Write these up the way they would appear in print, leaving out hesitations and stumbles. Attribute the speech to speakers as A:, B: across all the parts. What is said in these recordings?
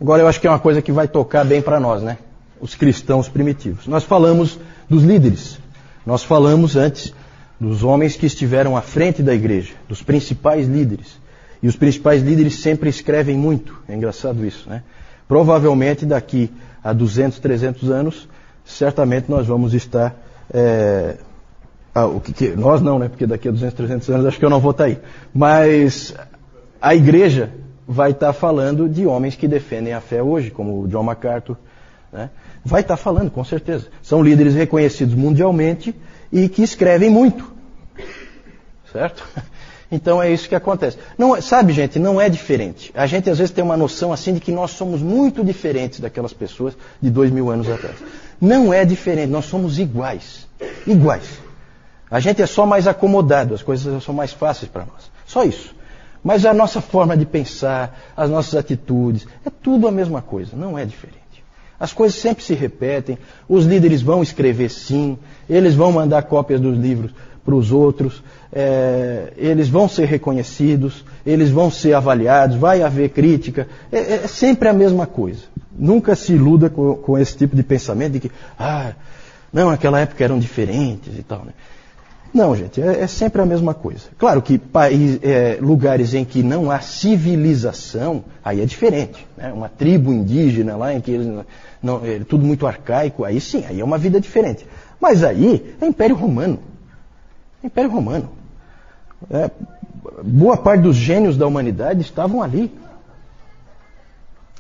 A: Agora eu acho que é uma coisa que vai tocar bem para nós, né? Os cristãos primitivos. Nós falamos dos líderes. Nós falamos antes dos homens que estiveram à frente da igreja, dos principais líderes. E os principais líderes sempre escrevem muito. É engraçado isso, né? Provavelmente daqui a 200, 300 anos, certamente nós vamos estar... nós não, né? Porque daqui a 200, 300 anos acho que eu não vou estar aí. Mas a igreja vai estar falando de homens que defendem a fé hoje, como o John MacArthur, né? Vai estar falando, com certeza. São líderes reconhecidos mundialmente e que escrevem muito. Certo? Então é isso que acontece. Não, sabe, gente, não é diferente. A gente às vezes tem uma noção assim de que nós somos muito diferentes daquelas pessoas de 2000 anos atrás. Não é diferente, nós somos iguais. Iguais. A gente é só mais acomodado, as coisas são mais fáceis para nós. Só isso. Mas a nossa forma de pensar, as nossas atitudes, é tudo a mesma coisa, não é diferente. As coisas sempre se repetem, os líderes vão escrever sim, eles vão mandar cópias dos livros para os outros, eles vão ser reconhecidos, eles vão ser avaliados, vai haver crítica, é sempre a mesma coisa. Nunca se iluda com esse tipo de pensamento de que, não, naquela época eram diferentes e tal, né? Não, gente, é sempre a mesma coisa. Claro que lugares em que não há civilização, aí é diferente, né? Uma tribo indígena lá em que eles é tudo muito arcaico, aí sim, aí é uma vida diferente. Mas aí é Império Romano. Império Romano. Boa parte dos gênios da humanidade estavam ali.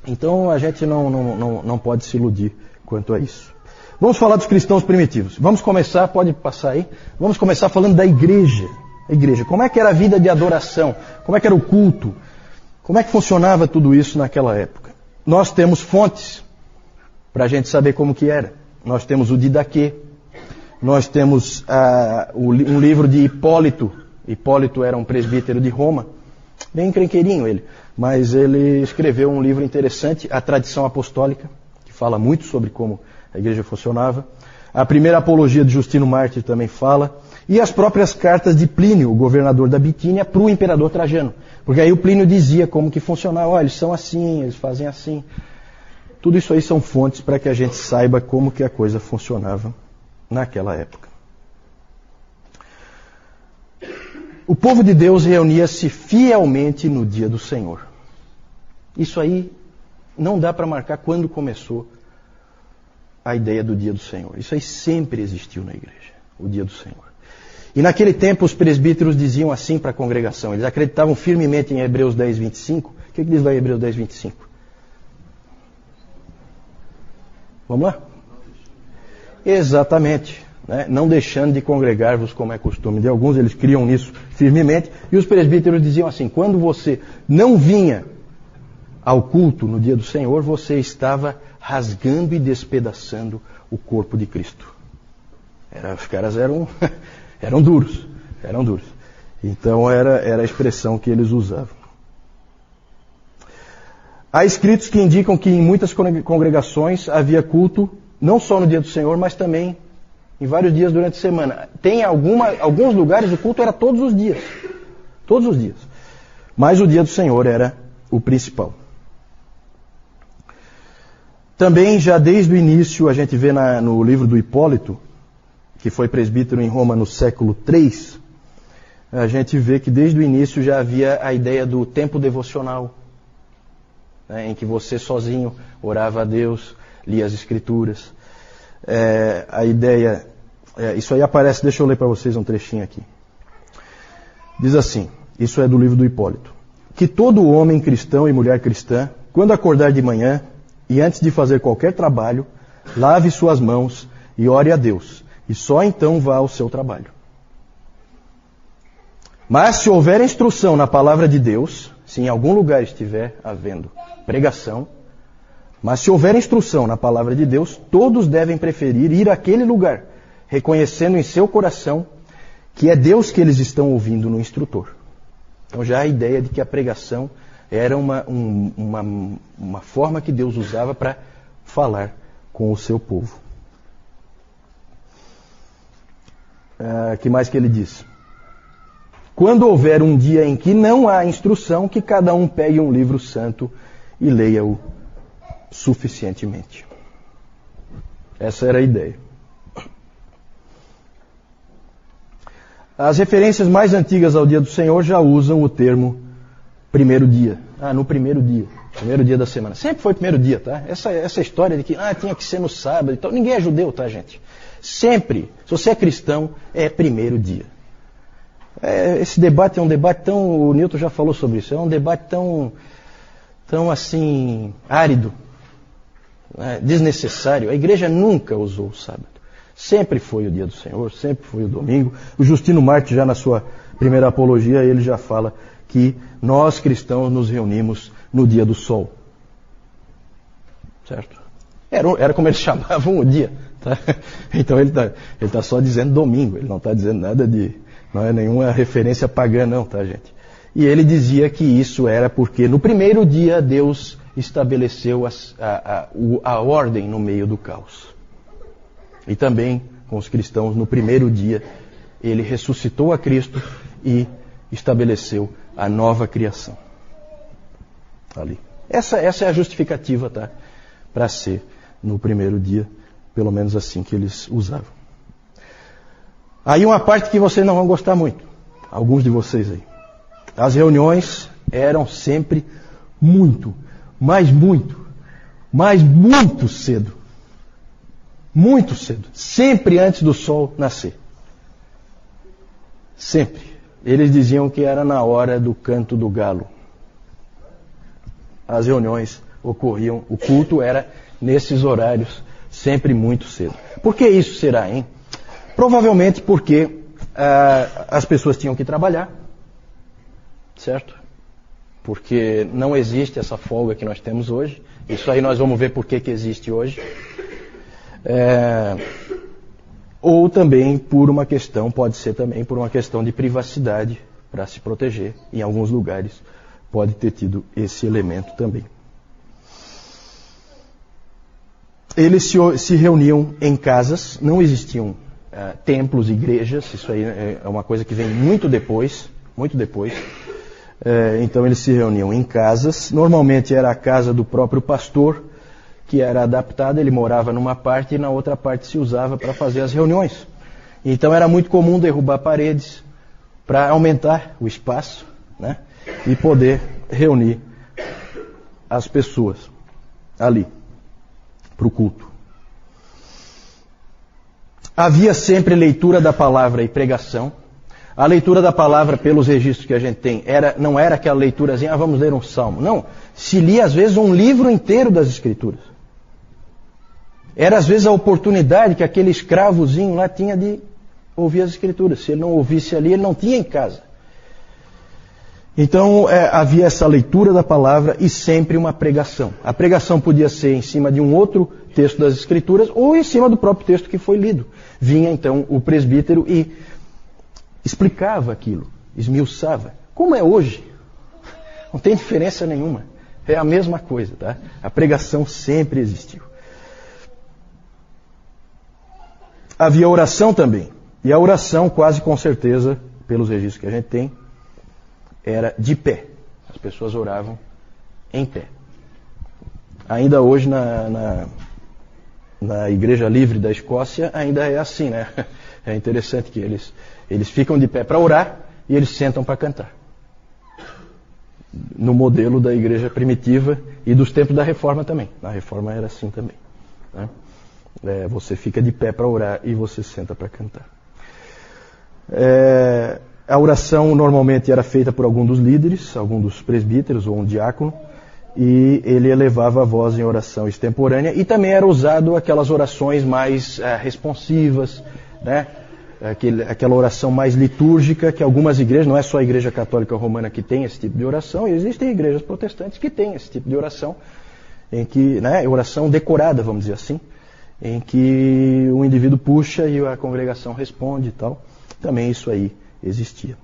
A: Então a gente não pode se iludir quanto a isso. Vamos falar dos cristãos primitivos. Vamos começar, pode passar aí, vamos começar falando da igreja. A igreja, como é que era a vida de adoração? Como é que era o culto? Como é que funcionava tudo isso naquela época? Nós temos fontes para a gente saber como que era. Nós temos o Didaquê, nós temos um livro de Hipólito. Hipólito era um presbítero de Roma, bem encrenqueirinho ele, mas ele escreveu um livro interessante, A Tradição Apostólica, que fala muito sobre como a igreja funcionava. A primeira apologia de Justino Mártir também fala. E as próprias cartas de Plínio, o governador da Bitínia, para o imperador Trajano. Porque aí o Plínio dizia como que funcionava. Olha, eles são assim, eles fazem assim. Tudo isso aí são fontes para que a gente saiba como que a coisa funcionava naquela época. O povo de Deus reunia-se fielmente no dia do Senhor. Isso aí não dá para marcar quando começou a ideia do dia do Senhor. Isso aí sempre existiu na igreja, o dia do Senhor. E naquele tempo os presbíteros diziam assim para a congregação, eles acreditavam firmemente em Hebreus 10, 25. O que diz lá em Hebreus 10, 25? Vamos lá? Exatamente. Né? Não deixando de congregar-vos como é costume de alguns, eles criam nisso firmemente. E os presbíteros diziam assim, quando você não vinha ao culto no dia do Senhor, você estava rasgando e despedaçando o corpo de Cristo. Os caras eram duros. Então era a expressão que eles usavam. Há escritos que indicam que em muitas congregações havia culto, não só no dia do Senhor, mas também em vários dias durante a semana. Tem alguns lugares o culto era todos os dias. Todos os dias. Mas o dia do Senhor era o principal. Também, já desde o início, a gente vê no livro do Hipólito, que foi presbítero em Roma no século III, a gente vê que desde o início já havia a ideia do tempo devocional, né, em que você sozinho orava a Deus, lia as Escrituras. A ideia, isso aí aparece, deixa eu ler para vocês um trechinho aqui. Diz assim, isso é do livro do Hipólito, que todo homem cristão e mulher cristã, quando acordar de manhã, e antes de fazer qualquer trabalho, lave suas mãos e ore a Deus, e só então vá ao seu trabalho. Mas se houver instrução na palavra de Deus, se em algum lugar estiver havendo pregação, mas se houver instrução na palavra de Deus, todos devem preferir ir àquele lugar, reconhecendo em seu coração que é Deus que eles estão ouvindo no instrutor. Então já há a ideia de que a pregação era uma forma que Deus usava para falar com o seu povo. Que mais que ele diz? Quando houver um dia em que não há instrução, que cada um pegue um livro santo e leia-o suficientemente. Essa era a ideia. As referências mais antigas ao dia do Senhor já usam o termo primeiro dia. No primeiro dia da semana. Sempre foi primeiro dia, tá? Essa história de que tinha que ser no sábado e tal. Ninguém é judeu, tá, gente? Sempre, se você é cristão, é primeiro dia. Esse debate é um debate tão... O Newton já falou sobre isso. É um debate tão assim, árido, desnecessário. A igreja nunca usou o sábado. Sempre foi o dia do Senhor, sempre foi o domingo. O Justino Marte, já na sua primeira apologia, ele já fala que nós cristãos nos reunimos no dia do sol. Certo? Era como eles chamavam o dia. Tá? Então ele tá só dizendo domingo, ele não está dizendo nada não é nenhuma referência pagã não, tá, gente? E ele dizia que isso era porque no primeiro dia Deus estabeleceu a ordem no meio do caos. E também com os cristãos, no primeiro dia, ele ressuscitou a Cristo e estabeleceu a nova criação. Ali. Essa é a justificativa, tá? Para ser no primeiro dia, pelo menos assim que eles usavam. Aí uma parte que vocês não vão gostar muito, alguns de vocês aí. As reuniões eram sempre muito cedo. Muito cedo. Sempre antes do sol nascer. Sempre. Eles diziam que era na hora do canto do galo. As reuniões ocorriam, o culto era nesses horários, sempre muito cedo. Por que isso será, hein? Provavelmente porque as pessoas tinham que trabalhar. Certo? Porque não existe essa folga que nós temos hoje. Isso aí nós vamos ver por que existe hoje. Ou também pode ser também por uma questão de privacidade para se proteger. Em alguns lugares pode ter tido esse elemento também. Eles se reuniam em casas, não existiam templos, igrejas, isso aí é uma coisa que vem muito depois. Então eles se reuniam em casas, normalmente era a casa do próprio pastor, que era adaptada, ele morava numa parte e na outra parte se usava para fazer as reuniões. Então era muito comum derrubar paredes para aumentar o espaço, né, e poder reunir as pessoas ali para o culto. Havia sempre leitura da palavra e pregação. A leitura da palavra, pelos registros que a gente tem, não era aquela leiturazinha, vamos ler um salmo. Não, se lia às vezes um livro inteiro das Escrituras. Era às vezes a oportunidade que aquele escravozinho lá tinha de ouvir as Escrituras. Se ele não ouvisse ali, ele não tinha em casa. Então havia essa leitura da palavra e sempre uma pregação. A pregação podia ser em cima de um outro texto das Escrituras ou em cima do próprio texto que foi lido. Vinha então o presbítero e explicava aquilo, esmiuçava. Como é hoje? Não tem diferença nenhuma. É a mesma coisa, tá? A pregação sempre existiu. Havia oração também. E a oração, quase com certeza, pelos registros que a gente tem, era de pé. As pessoas oravam em pé. Ainda hoje na Igreja Livre da Escócia, ainda é assim, né? É interessante que eles ficam de pé para orar e eles sentam para cantar. No modelo da igreja primitiva e dos tempos da Reforma também. Na Reforma era assim também, né? Você fica de pé para orar e você senta para cantar. A oração normalmente era feita por algum dos líderes, algum dos presbíteros ou um diácono, e ele elevava a voz em oração extemporânea, e também era usado aquelas orações mais responsivas, né? Aquela oração mais litúrgica, que algumas igrejas, não é só a Igreja Católica Romana que tem esse tipo de oração, existem igrejas protestantes que têm esse tipo de oração, em que, né, oração decorada, vamos dizer assim, em que o indivíduo puxa e a congregação responde e tal. Também isso aí existia.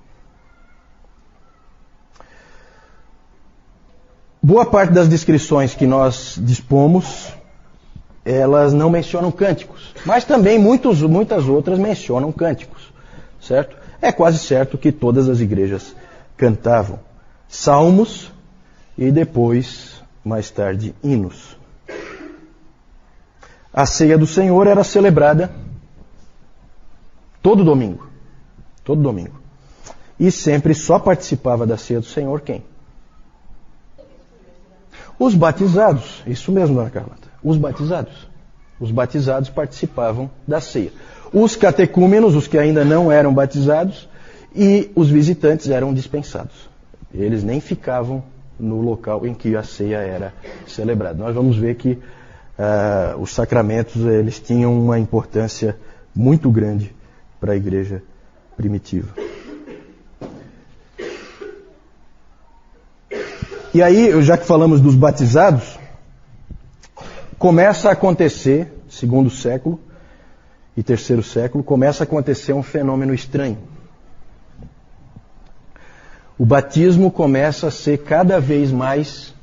A: Boa parte das descrições que nós dispomos, elas não mencionam cânticos, mas também muitas outras mencionam cânticos, certo? É quase certo que todas as igrejas cantavam salmos e depois, mais tarde, hinos. a ceia do Senhor era celebrada todo domingo. Todo domingo. E sempre só participava da ceia do Senhor quem? Os batizados. Isso mesmo, dona Carlota. Os batizados. Os batizados participavam da ceia. Os catecúmenos, os que ainda não eram batizados, e os visitantes eram dispensados. Eles nem ficavam no local em que a ceia era celebrada. Nós vamos ver que os sacramentos eles tinham uma importância muito grande para a igreja primitiva. E aí, já que falamos dos batizados, começa a acontecer, segundo século e terceiro século, começa a acontecer um fenômeno estranho. O batismo começa a ser cada vez mais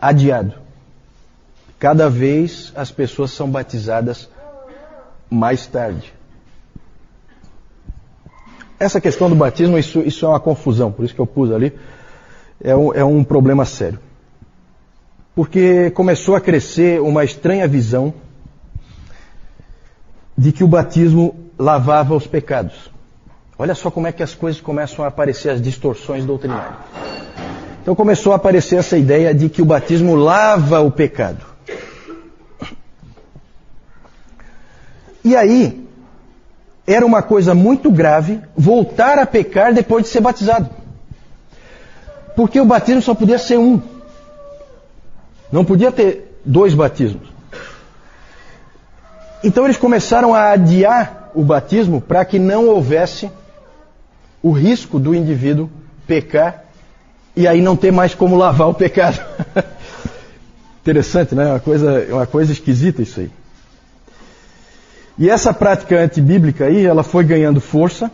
A: adiado. Cada vez as pessoas são batizadas mais tarde. Essa questão do batismo, isso é uma confusão, por isso que eu pus ali, é um problema sério. Porque começou a crescer uma estranha visão de que o batismo lavava os pecados. Olha só como é que as coisas começam a aparecer, as distorções doutrinárias. Então começou a aparecer essa ideia de que o batismo lava o pecado. E aí, era uma coisa muito grave voltar a pecar depois de ser batizado. Porque o batismo só podia ser um. Não podia ter 2 batismos. Então eles começaram a adiar o batismo para que não houvesse o risco do indivíduo pecar e aí não ter mais como lavar o pecado. Interessante, né? Uma coisa esquisita isso aí. E essa prática antibíblica aí, ela foi ganhando força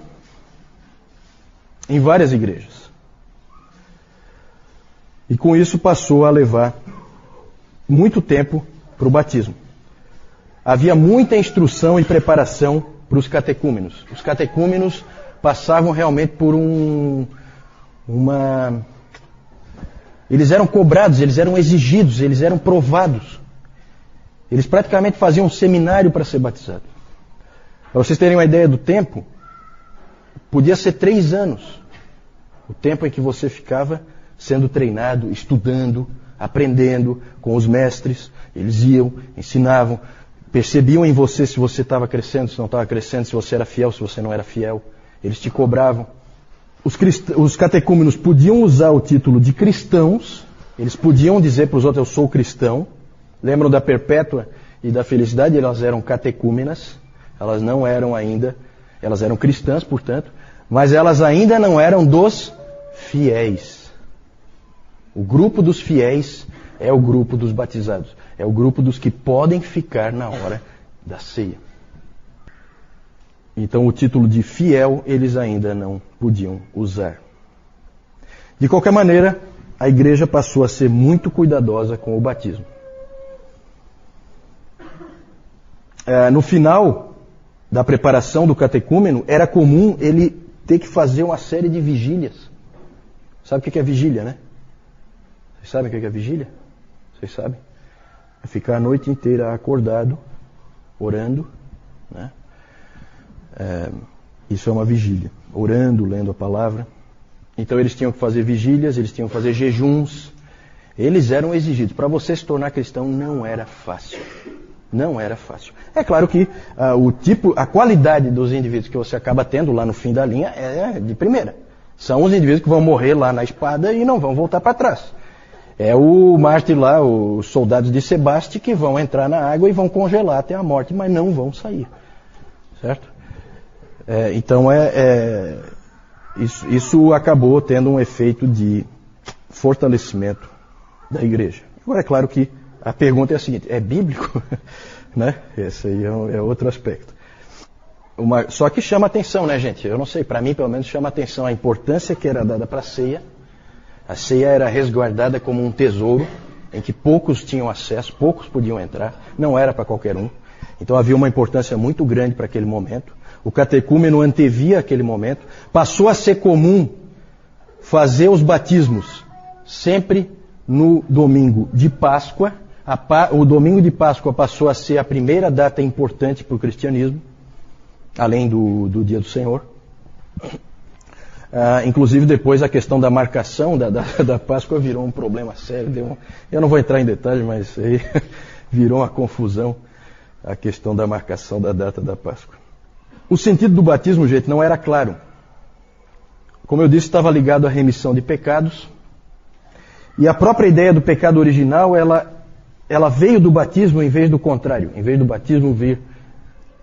A: em várias igrejas. E com isso passou a levar muito tempo para o batismo. Havia muita instrução e preparação para os catecúmenos. Os catecúmenos passavam realmente por Eles eram cobrados, eles eram exigidos, eles eram provados. Eles praticamente faziam um seminário para ser batizado. Para vocês terem uma ideia do tempo, podia ser 3 anos. O tempo em que você ficava sendo treinado, estudando, aprendendo com os mestres. Eles iam, ensinavam, percebiam em você se você estava crescendo, se não estava crescendo, se você era fiel, se você não era fiel. Eles te cobravam. Os catecúmenos podiam usar o título de cristãos, eles podiam dizer para os outros, eu sou cristão. Lembram da Perpétua e da Felicidade? Elas eram catecúmenas, elas não eram ainda, elas eram cristãs, portanto, mas elas ainda não eram dos fiéis. O grupo dos fiéis é o grupo dos batizados, é o grupo dos que podem ficar na hora da ceia. Então o título de fiel eles ainda não podiam usar. De qualquer maneira, a igreja passou a ser muito cuidadosa com o batismo. No final da preparação do catecúmeno, era comum ele ter que fazer uma série de vigílias. Sabe o que é vigília, né? Vocês sabem o que é vigília? Vocês sabem? É ficar a noite inteira acordado, orando, né? Isso é uma vigília. Orando, lendo a palavra. Então eles tinham que fazer vigílias, eles tinham que fazer jejuns. Eles eram exigidos. Para você se tornar cristão não era fácil. Não era fácil. É claro que a qualidade dos indivíduos que você acaba tendo lá no fim da linha é de primeira. São os indivíduos que vão morrer lá na espada e não vão voltar para trás. É o mártir lá, os soldados de Sebaste, que vão entrar na água e vão congelar até a morte, mas não vão sair. Certo? Então isso acabou tendo um efeito de fortalecimento da igreja. Agora é claro que a pergunta é a seguinte, é bíblico? Né? Esse aí é outro aspecto. Só que chama atenção, né, gente? Eu não sei, para mim pelo menos chama atenção a importância que era dada para a ceia. A ceia era resguardada como um tesouro em que poucos tinham acesso, poucos podiam entrar, não era para qualquer um. Então havia uma importância muito grande para aquele momento. O catecúmeno antevia aquele momento. Passou a ser comum fazer os batismos sempre no domingo de Páscoa, O domingo de Páscoa passou a ser a primeira data importante para o cristianismo, além do Dia do Senhor. Inclusive depois a questão da marcação da Páscoa virou um problema sério. Eu não vou entrar em detalhes, mas aí virou uma confusão a questão da marcação da data da Páscoa. O sentido do batismo, gente, não era claro. Como eu disse, estava ligado à remissão de pecados. E a própria ideia do pecado original, ela veio do batismo em vez do contrário. Em vez do batismo vir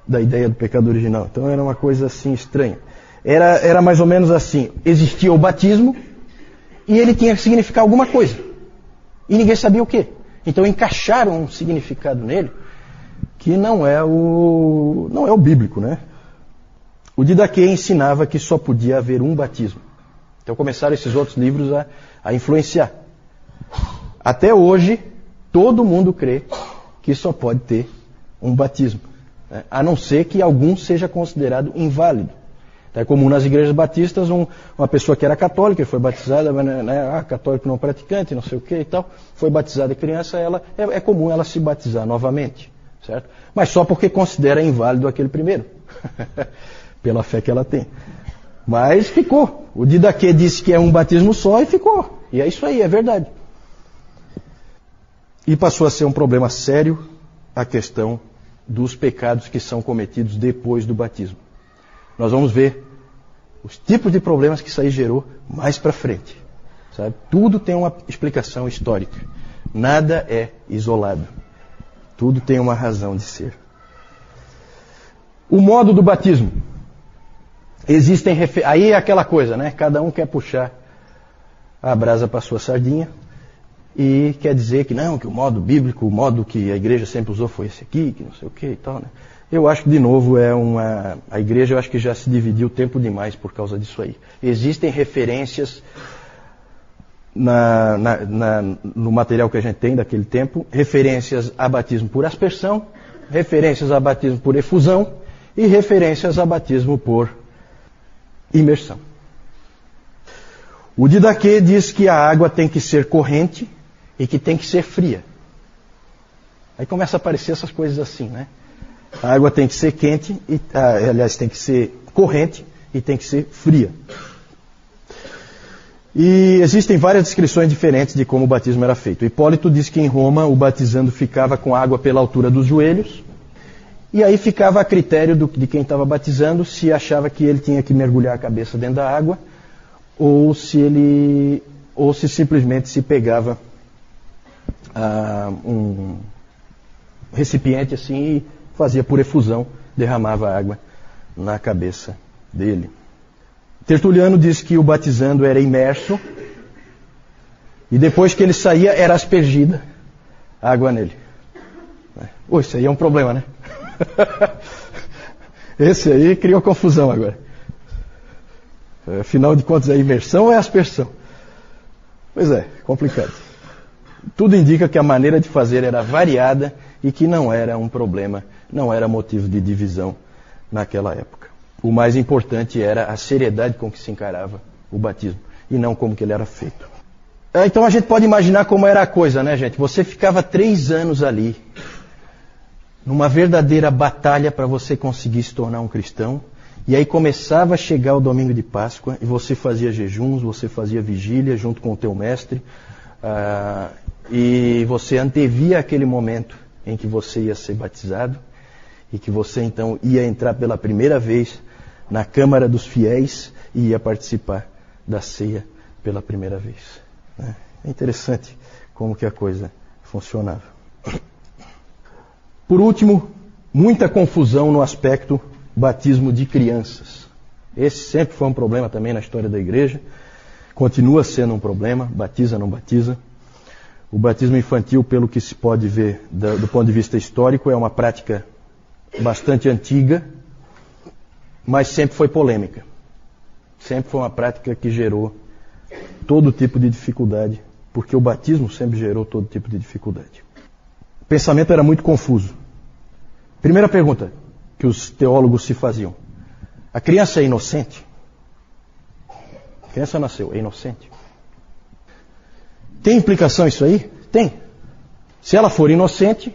A: da ideia do pecado original. Então era uma coisa assim estranha. Era mais ou menos assim, existia o batismo e ele tinha que significar alguma coisa. E ninguém sabia o quê. Então encaixaram um significado nele que não é o bíblico, né? O Didaquê ensinava que só podia haver um batismo. Então começaram esses outros livros a influenciar. Até hoje, todo mundo crê que só pode ter um batismo, né? A não ser que algum seja considerado inválido. É comum nas igrejas batistas, uma pessoa que era católica, foi batizada, né, católico não praticante, não sei o que e tal, foi batizada criança, é comum ela se batizar novamente, certo? Mas só porque considera inválido aquele primeiro, pela fé que ela tem. Mas ficou. O Didaquê disse que é um batismo só e ficou. E é isso aí, é verdade. E passou a ser um problema sério a questão dos pecados que são cometidos depois do batismo. Nós vamos ver os tipos de problemas que isso aí gerou mais para frente. Sabe? Tudo tem uma explicação histórica. Nada é isolado. Tudo tem uma razão de ser. O modo do batismo. Aí é aquela coisa, né? Cada um quer puxar a brasa para a sua sardinha e quer dizer que não, que o modo bíblico, o modo que a igreja sempre usou foi esse aqui, que não sei o que e tal, né? Eu acho que, de novo, a igreja eu acho que já se dividiu tempo demais por causa disso aí. Existem referências no material que a gente tem daquele tempo, referências a batismo por aspersão, referências a batismo por efusão e referências a batismo por imersão. O Didaquê diz que a água tem que ser corrente e que tem que ser fria. Aí começa a aparecer essas coisas assim, né? A água tem que ser quente, aliás, tem que ser corrente e tem que ser fria. E existem várias descrições diferentes de como o batismo era feito. Hipólito diz que em Roma o batizando ficava com água pela altura dos joelhos, e aí ficava a critério de quem estava batizando se achava que ele tinha que mergulhar a cabeça dentro da água, ou se simplesmente se pegava um recipiente assim e fazia por efusão, derramava água na cabeça dele. Tertuliano diz que o batizando era imerso e depois que ele saía era aspergida água nele. Isso aí é um problema, né? Esse aí criou confusão agora. Afinal de contas, é imersão ou é aspersão? Pois é, complicado. Tudo indica que a maneira de fazer era variada e que não era um problema, não era motivo de divisão naquela época. O mais importante era a seriedade com que se encarava o batismo e não como que ele era feito. Então a gente pode imaginar como era a coisa, né, gente? Você ficava 3 anos ali, numa verdadeira batalha para você conseguir se tornar um cristão, e aí começava a chegar o domingo de Páscoa, e você fazia jejuns, você fazia vigília junto com o teu mestre, e você antevia aquele momento em que você ia ser batizado, e que você então ia entrar pela primeira vez na Câmara dos Fiéis e ia participar da ceia pela primeira vez. É interessante como que a coisa funcionava. Por último, muita confusão no aspecto batismo de crianças. Esse sempre foi um problema também na história da igreja. Continua sendo um problema, batiza, não batiza. O batismo infantil, pelo que se pode ver do ponto de vista histórico, é uma prática bastante antiga, mas sempre foi polêmica. Sempre foi uma prática que gerou todo tipo de dificuldade, porque o batismo sempre gerou todo tipo de dificuldade. O pensamento era muito confuso. Primeira pergunta que os teólogos se faziam: a criança é inocente? A criança nasceu, é inocente? Tem implicação isso aí? Tem. Se ela for inocente,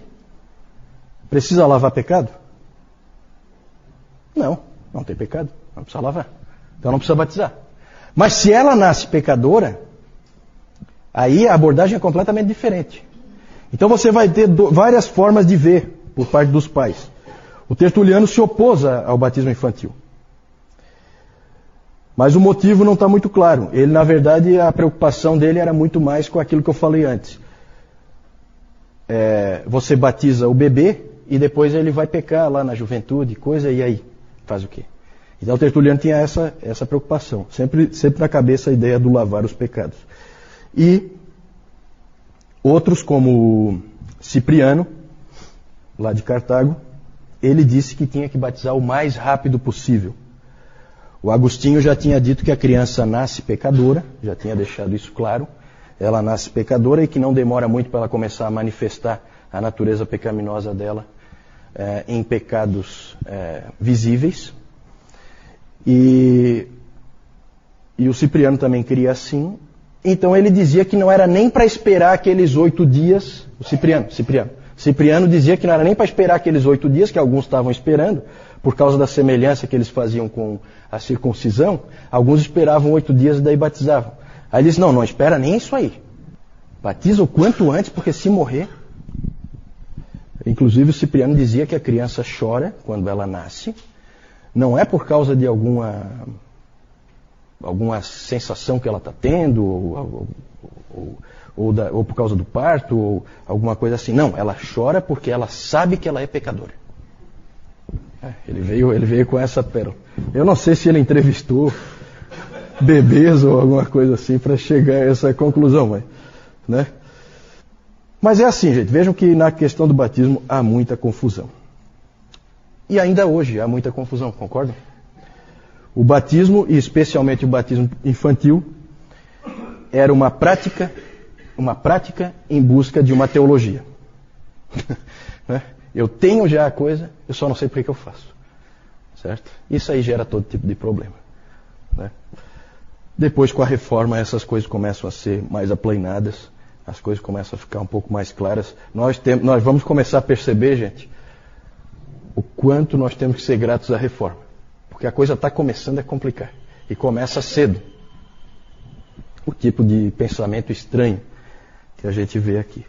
A: precisa lavar pecado? Não tem pecado, não precisa lavar. Então não precisa batizar. Mas se ela nasce pecadora, aí a abordagem é completamente diferente. Então você vai ter várias formas de ver por parte dos pais. O Tertuliano se opôs ao batismo infantil. Mas o motivo não está muito claro. Ele, na verdade, a preocupação dele era muito mais com aquilo que eu falei antes. Você batiza o bebê e depois ele vai pecar lá na juventude, coisa, e aí? Faz o quê? Então o Tertuliano tinha essa preocupação. Sempre na cabeça a ideia do lavar os pecados. E outros, como Cipriano, lá de Cartago, ele disse que tinha que batizar o mais rápido possível. O Agostinho já tinha dito que a criança nasce pecadora, já tinha deixado isso claro. Ela nasce pecadora e que não demora muito para ela começar a manifestar a natureza pecaminosa dela em pecados visíveis. E o Cipriano também queria assim. Então ele dizia que não era nem para esperar aqueles 8 dias. O Cipriano dizia que não era nem para esperar aqueles 8 dias, que alguns estavam esperando, por causa da semelhança que eles faziam com a circuncisão. Alguns esperavam 8 dias e daí batizavam. Aí ele disse, não espera nem isso aí. Batiza o quanto antes, porque se morrer... Inclusive o Cipriano dizia que a criança chora quando ela nasce. Não é por causa de alguma sensação que ela está tendo, ou por causa do parto, ou alguma coisa assim. Não, ela chora porque ela sabe que ela é pecadora. Ele veio com essa pérola. Eu não sei se ele entrevistou bebês ou alguma coisa assim para chegar a essa conclusão, né? Mas é assim, gente. Vejam que na questão do batismo há muita confusão. E ainda hoje há muita confusão, concordam? O batismo, e especialmente o batismo infantil, era uma prática em busca de uma teologia. Eu tenho já a coisa, eu só não sei por que eu faço. Certo? Isso aí gera todo tipo de problema. Né? Depois, com a reforma, essas coisas começam a ser mais aplainadas, as coisas começam a ficar um pouco mais claras. Nós vamos começar a perceber, gente, o quanto nós temos que ser gratos à reforma. Porque a coisa está começando a complicar. E começa cedo. O tipo de pensamento estranho que a gente vê aqui.